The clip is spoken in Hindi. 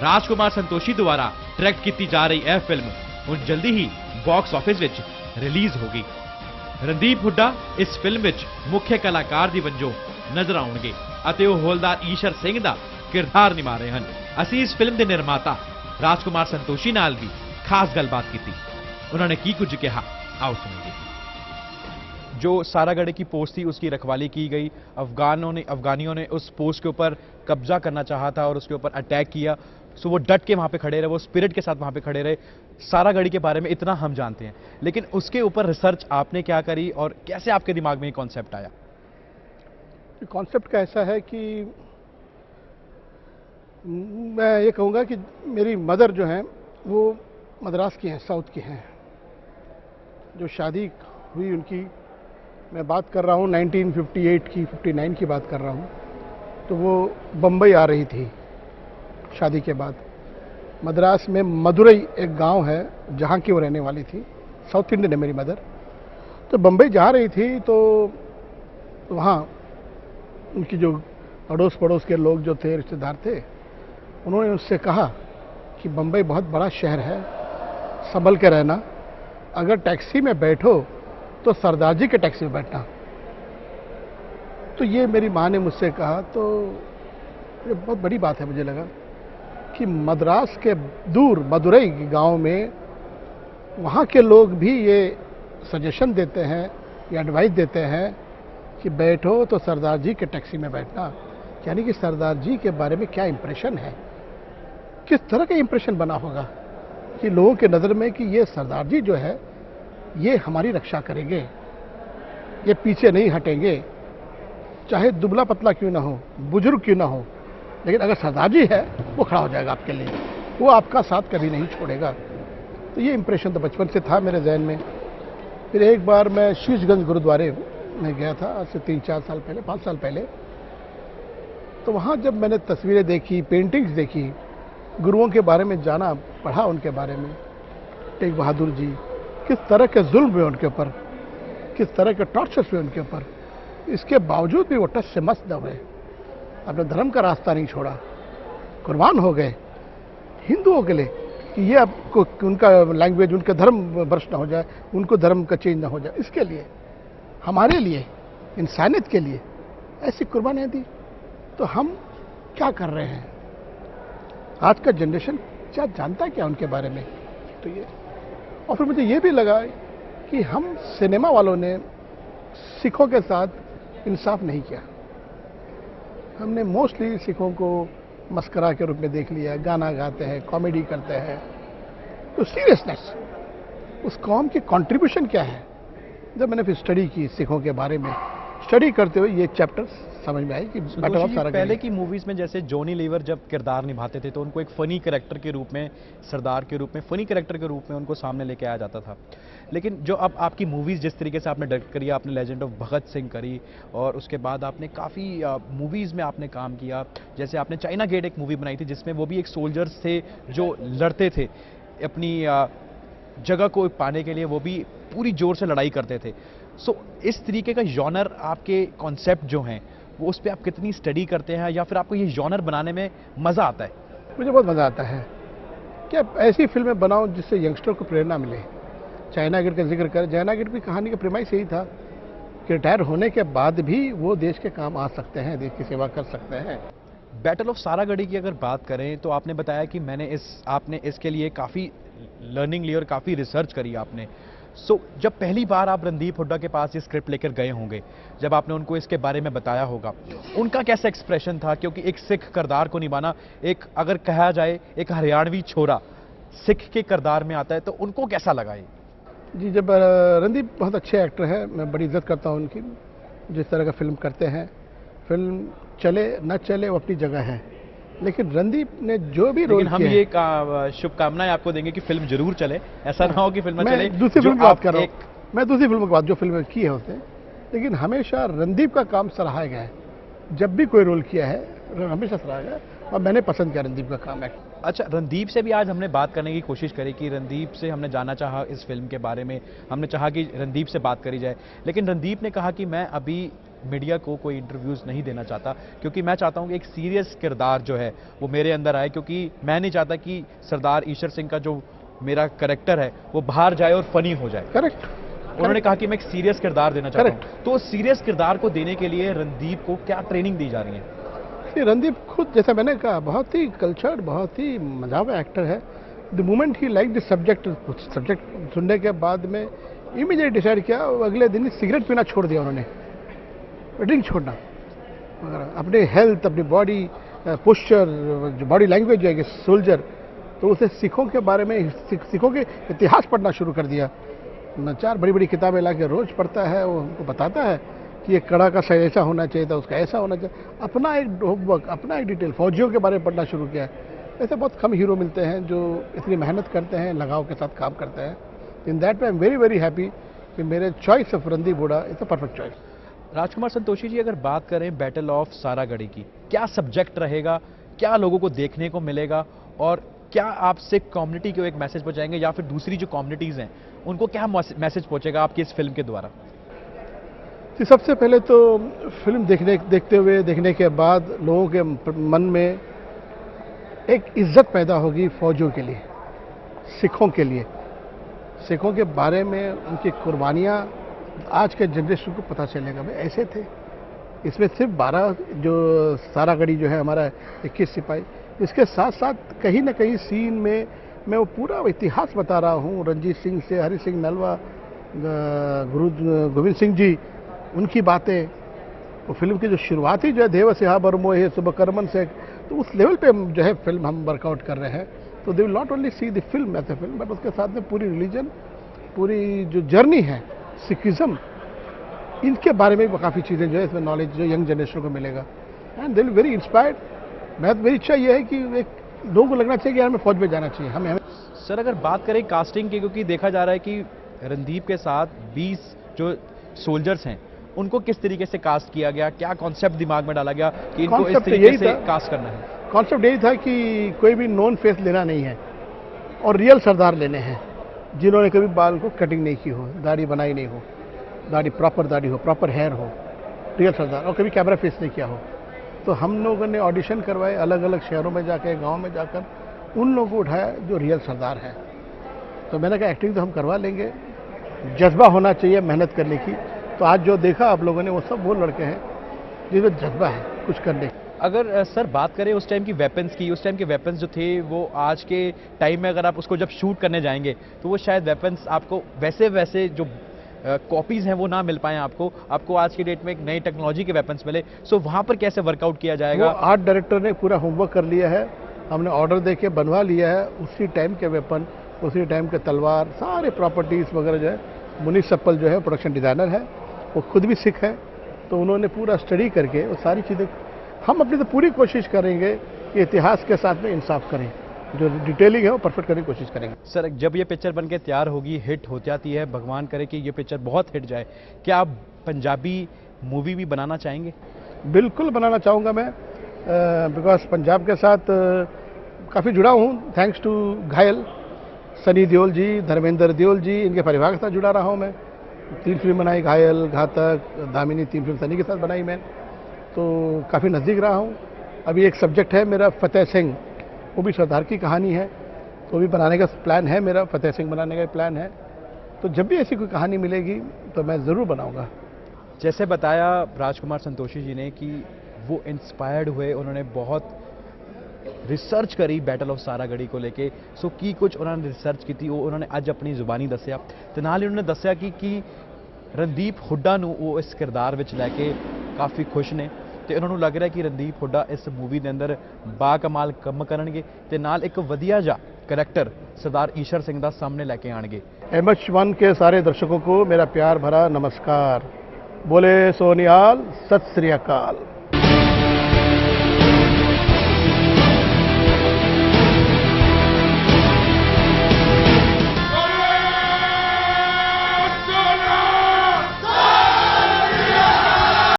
राजकुमार संतोषी द्वारा डायरेक्ट की जा रही यह फिल्म ਹੁਣ जल्दी ही बॉक्स ऑफिस ਵਿੱਚ रिलीज होगी। रणदीप हुड्डा इस फिल्म ਵਿੱਚ मुख्य कलाकार ਦੀ ਵਜੋਂ नजर ਆਉਣਗੇ ਅਤੇ ਉਹ ਹੌਲਦਾਰ ਈਸ਼ਰ ਸਿੰਘ ਦਾ किरदार निभा रहे हैं। ਅਸੀਂ इस फिल्म के निर्माता राजकुमार संतोषी नाल भी खास गलबात की। उन्होंने की कुछ कहा, आओ सुनिए। जो सारागढ़ की पोस्ट थी उसकी रखवाली की गई, अफगानियों ने उस पोस्ट के ऊपर कब्जा करना चाहा था और उसके ऊपर अटैक किया। सो वो डट के वहां पे खड़े रहे, वो स्पिरिट के साथ वहां पे खड़े रहे। सारागढ़ के बारे में इतना हम जानते हैं, लेकिन उसके ऊपर रिसर्च आपने क्या करी और कैसे आपके दिमाग में ये कॉन्सेप्ट आया? कॉन्सेप्ट का ऐसा है कि मैं ये कहूँगा कि मेरी मदर जो हैं वो मद्रास की हैं, साउथ की हैं। जो शादी हुई उनकी, मैं बात कर रहा हूँ 1958 की, 59 की बात कर रहा हूँ, तो वो बम्बई आ रही थी शादी के बाद। मद्रास में मदुरई एक गांव है जहाँ की वो रहने वाली थी, साउथ इंडियन है मेरी मदर। तो बम्बई जा रही थी तो वहाँ उनकी जो अड़ोस पड़ोस के लोग जो थे, रिश्तेदार थे, उन्होंने उससे कहा कि बम्बई बहुत बड़ा शहर है, संभल के रहना, अगर टैक्सी में बैठो तो सरदार जी के टैक्सी में बैठना। तो ये मेरी माँ ने मुझसे कहा, तो ये बहुत बड़ी बात है। मुझे लगा कि मद्रास के दूर मदुरई गांव में वहाँ के लोग भी ये सजेशन देते हैं, ये एडवाइस देते हैं कि बैठो तो सरदार जी के टैक्सी में बैठना। यानी कि सरदार जी के बारे में क्या इंप्रेशन है, किस तरह का इंप्रेशन बना होगा कि लोगों के नज़र में कि ये सरदार जी जो है ये हमारी रक्षा करेंगे, ये पीछे नहीं हटेंगे, चाहे दुबला पतला क्यों ना हो, बुजुर्ग क्यों ना हो, लेकिन अगर सरदार जी है वो खड़ा हो जाएगा आपके लिए, वो आपका साथ कभी नहीं छोड़ेगा। तो ये इंप्रेशन तो बचपन से था मेरे जहन में। फिर एक बार मैं शीशगंज गुरुद्वारे में गया था, आज से 3-4 साल पहले, 5 साल पहले। तो वहाँ जब मैंने तस्वीरें देखी, पेंटिंग्स देखी, गुरुओं के बारे में जाना, पढ़ा उनके बारे में, तेग बहादुर जी, किस तरह के जुल्म हुए उनके ऊपर, किस तरह के टॉर्चर्स हुए उनके ऊपर, इसके बावजूद भी वो टस से मस न हुए, अपने धर्म का रास्ता नहीं छोड़ा, कुर्बान हो गए हिंदुओं के लिए कि ये आपको उनका लैंग्वेज, उनका धर्म भ्रष्ट न हो जाए, उनको धर्म का चेंज न हो जाए, इसके लिए, हमारे लिए, इंसानियत के लिए ऐसी कुर्बानियाँ दी। तो हम क्या कर रहे हैं? आज का जनरेशन क्या जानता है क्या उनके बारे में? तो ये, और फिर मुझे ये भी लगा कि हम सिनेमा वालों ने सिखों के साथ इंसाफ नहीं किया। हमने मोस्टली सिखों को मस्करा के रूप में देख लिया, गाना गाते हैं, कॉमेडी करते हैं। तो सीरियसनेस, उस कौम की कंट्रीब्यूशन क्या है? जब मैंने फिर स्टडी की सिखों के बारे में, स्टडी करते हुए ये चैप्टर्स समझ में आई कि पहले की मूवीज में जैसे जॉनी लीवर जब किरदार निभाते थे तो उनको एक फनी कैरेक्टर के रूप में, सरदार के रूप में, फनी कैरेक्टर के रूप में उनको सामने लेके आया जाता था। लेकिन जो अब आपकी मूवीज जिस तरीके से आपने डायरेक्ट करी, आपने लेजेंड ऑफ भगत सिंह करी और उसके बाद आपने काफ़ी मूवीज़ में आपने काम किया। जैसे आपने चाइना गेट एक मूवी बनाई थी जिसमें वो भी एक सोल्जर्स थे जो लड़ते थे अपनी जगह को पाने के लिए, वो भी पूरी जोर से लड़ाई करते थे। सो इस तरीके का जॉनर आपके कॉन्सेप्ट जो हैं वो उस पर आप कितनी स्टडी करते हैं, या फिर आपको ये जॉनर बनाने में मज़ा आता है? मुझे बहुत मज़ा आता है कि आप ऐसी फिल्में बनाओ जिससे यंगस्टर को प्रेरणा मिले। चाइना गेट का जिक्र करें, चाइना गेट की कहानी का प्रेमाइस यही था कि रिटायर होने के बाद भी वो देश के काम आ सकते हैं, देश की सेवा कर सकते हैं। बैटल ऑफ सारागढ़ की अगर बात करें तो आपने बताया कि आपने इसके लिए काफ़ी लर्निंग ली और काफ़ी रिसर्च करी आपने। सो जब पहली बार आप रणदीप हुड्डा के पास ये स्क्रिप्ट लेकर गए होंगे, जब आपने उनको इसके बारे में बताया होगा, उनका कैसा एक्सप्रेशन था? क्योंकि एक सिख किरदार को निभाना, एक अगर कहा जाए एक हरियाणवी छोरा सिख के किरदार में आता है, तो उनको कैसा लगा ये? जी, जब रणदीप बहुत अच्छे एक्टर हैं, मैं बड़ी इज्जत करता हूँ उनकी, जिस तरह का फिल्म करते हैं। फिल्म चले न चले वो अपनी जगह है, लेकिन रणदीप ने जो भी रोल किया, हम ये शुभकामनाएं आपको देंगे कि फिल्म जरूर चले, ऐसा ना हो कि फिल्म चले। दूसरी फिल्म की बात कर रहा हूँ मैं, दूसरी फिल्म की बात जो फिल्में की है उसने, लेकिन हमेशा रणदीप का काम सराहा गया है। जब भी कोई रोल किया है हमेशा सराहा गया और मैंने पसंद किया रणदीप का काम है। अच्छा, रणदीप से भी आज हमने बात करने की कोशिश करी कि रणदीप से हमने जानना चाहा इस फिल्म के बारे में, हमने चाहा कि रणदीप से बात करी जाए, लेकिन रणदीप ने कहा कि मैं अभी मीडिया को कोई इंटरव्यूज़ नहीं देना चाहता, क्योंकि मैं चाहता हूं कि एक सीरियस किरदार जो है वो मेरे अंदर आए, क्योंकि मैं नहीं चाहता कि सरदार ईशर सिंह का जो मेरा करैक्टर है वो बाहर जाए और फनी हो जाए। करेक्ट। उन्होंने कहा कि मैं एक सीरियस किरदार देना चाहता हूं, तो सीरियस किरदार को देने के लिए रणदीप को क्या ट्रेनिंग दी जा रही है? रणदीप खुद, जैसा मैंने कहा, बहुत ही कल्चर्ड, बहुत ही मजावा एक्टर है। The moment he like this subject सुनने के बाद में इमीडिएट डिसाइड किया, अगले दिन ही सिगरेट पीना छोड़ दिया उन्होंने, ड्रिंक छोड़ना, अपने हेल्थ, अपनी बॉडी पोस्चर, जो बॉडी लैंग्वेज है सोल्जर, तो उसे सिखों के बारे में, सिखों के इतिहास पढ़ना शुरू कर दिया। 4 बड़ी बड़ी किताबें ला के रोज पढ़ता है, वो हमको बताता है कि ये कड़ा का साइज ऐसा होना चाहिए था, उसका ऐसा होना चाहिए, अपना एक होमवर्क, अपना एक डिटेल, फौजियों के बारे में पढ़ना शुरू किया। ऐसे बहुत कम हीरो मिलते हैं जो इतनी मेहनत करते हैं, लगाव के साथ काम करते हैं। In that way I am very very happy कि मेरे choice of Randeep Hooda is a perfect choice. Rajkumar Santoshi ji, अगर बात करें बैटल ऑफ सारागढ़ी की, क्या सब्जेक्ट रहेगा, क्या लोगों को देखने को मिलेगा, और क्या आपसे कम्युनिटी को एक मैसेज पहुंचाएंगे, या फिर दूसरी जो कम्युनिटीज़ हैं उनको क्या मैसेज पहुंचेगा आपकी इस फिल्म के द्वारा? सबसे पहले तो फिल्म देखने के बाद लोगों के मन में एक इज्जत पैदा होगी फौजियों के लिए, सिखों के लिए, सिखों के बारे में उनकी कुर्बानियाँ आज के जनरेशन को पता चलेगा, भाई ऐसे थे। इसमें सिर्फ 12 जो सारागढ़ी जो है हमारा 21 सिपाही, इसके साथ साथ कहीं ना कहीं सीन में मैं वो पूरा इतिहास बता रहा हूँ, रणजीत सिंह से हरि सिंह नलवा, गुरु गोविंद सिंह जी, उनकी बातें। वो फिल्म की जो शुरुआती जो है देव सिहा बरमो है सुबकर्मन से, तो उस लेवल पे जो है फिल्म हम वर्कआउट कर रहे हैं। तो they will not only see the film as a film, but उसके साथ में पूरी रिलीजन, पूरी जो जर्नी है सिखिज्म, इनके बारे में काफ़ी चीज़ें जो है इसमें नॉलेज जो यंग जनरेशन को मिलेगा, and they will very inspired. मेरी इच्छा ये है कि एक लोगों को लगना चाहिए कि यार हमें फौज में जाना चाहिए। हमें सर, अगर बात करें कास्टिंग की, क्योंकि देखा जा रहा है कि रणदीप के साथ 20 जो सोल्जर्स हैं उनको किस तरीके से कास्ट किया गया, क्या कॉन्सेप्ट दिमाग में डाला गया कि इनको इस तरीके से कास्ट करना है? कॉन्सेप्ट यही था कि कोई भी नॉन फेस लेना नहीं है और रियल सरदार लेने हैं, जिन्होंने कभी बाल को कटिंग नहीं की हो, दाढ़ी बनाई नहीं हो, दाढ़ी प्रॉपर दाढ़ी हो, प्रॉपर हेयर हो, रियल सरदार, और कभी कैमरा फेस नहीं किया हो। तो हम लोगों ने ऑडिशन करवाए अलग अलग शहरों में जाकर, गांव में जाकर, उन लोगों को उठाया जो रियल सरदार है। तो मैंने कहा एक्टिंग तो हम करवा लेंगे, जज्बा होना चाहिए मेहनत करने की। तो आज जो देखा आप लोगों ने वो सब वो लड़के हैं जिसमें जज्बा है कुछ करने की। अगर सर बात करें उस टाइम की वेपन्स की, उस टाइम के वेपन्स जो थे वो आज के टाइम में अगर आप उसको जब शूट करने जाएंगे तो वो शायद वेपन्स आपको वैसे जो कॉपीज़ हैं वो ना मिल पाएँ आपको आज की डेट में एक नई टेक्नोलॉजी के वेपन्स मिले। सो वहाँ पर कैसे वर्कआउट किया जाएगा? आर्ट डायरेक्टर ने पूरा होमवर्क कर लिया है, हमने ऑर्डर दे के बनवा लिया है, उसी टाइम के वेपन, उसी टाइम के तलवार, सारे प्रॉपर्टीज़ वगैरह जो है। मुनीष सप्पल जो है प्रोडक्शन डिज़ाइनर है, वो खुद भी सिख है, तो उन्होंने पूरा स्टडी करके वो सारी चीज़ें, हम अपनी तो पूरी कोशिश करेंगे कि इतिहास के साथ में इंसाफ करें, जो डिटेलिंग है वो परफेक्ट करने की कोशिश करेंगे। सर, जब ये पिक्चर बन के तैयार होगी, हिट हो जाती है, भगवान करे कि ये पिक्चर बहुत हिट जाए, क्या आप पंजाबी मूवी भी बनाना चाहेंगे? बिल्कुल बनाना चाहूँगा मैं, बिकॉज पंजाब के साथ काफ़ी जुड़ा हूँ, थैंक्स टू घायल, सनी देओल जी, धर्मेंद्र देओल जी, इनके परिवार के साथ जुड़ा रहा हूँ मैं। 3 फिल्म बनाई, घायल, घातक, दामिनी, 3 फिल्म सनी के साथ बनाई मैं, तो काफ़ी नज़दीक रहा हूँ। अभी एक सब्जेक्ट है मेरा फतेह सिंह, वो भी सरदार की कहानी है, तो भी बनाने का प्लान है मेरा, फतेह सिंह बनाने का प्लान है। तो जब भी ऐसी कोई कहानी मिलेगी तो मैं ज़रूर बनाऊँगा। जैसे बताया राजकुमार संतोषी जी ने कि वो इंस्पायर्ड हुए, उन्होंने बहुत रिसर्च करी बैटल ऑफ सारागढ़ी को लेके। सो की कुछ उन्होंने रिसर्च की थी, वो उन्होंने अज अपनी जुबानी दसिया, तो नाल ही उन्होंने दसिया कि रणदीप हुड्डा नूं वो इस किरदार विच लैके काफ़ी खुश ने, तो उन्होंने लग रहा है कि रणदीप हुड्डा इस मूवी के अंदर बाकमाल काम करनगे ते नाल एक वधिया जा करैक्टर सरदार ईशर सिंह दा सामने लैके आएंगे। MH1 के सारे दर्शकों को मेरा प्यार भरा नमस्कार। बोले सोनिहाल, सत श्री अकाल।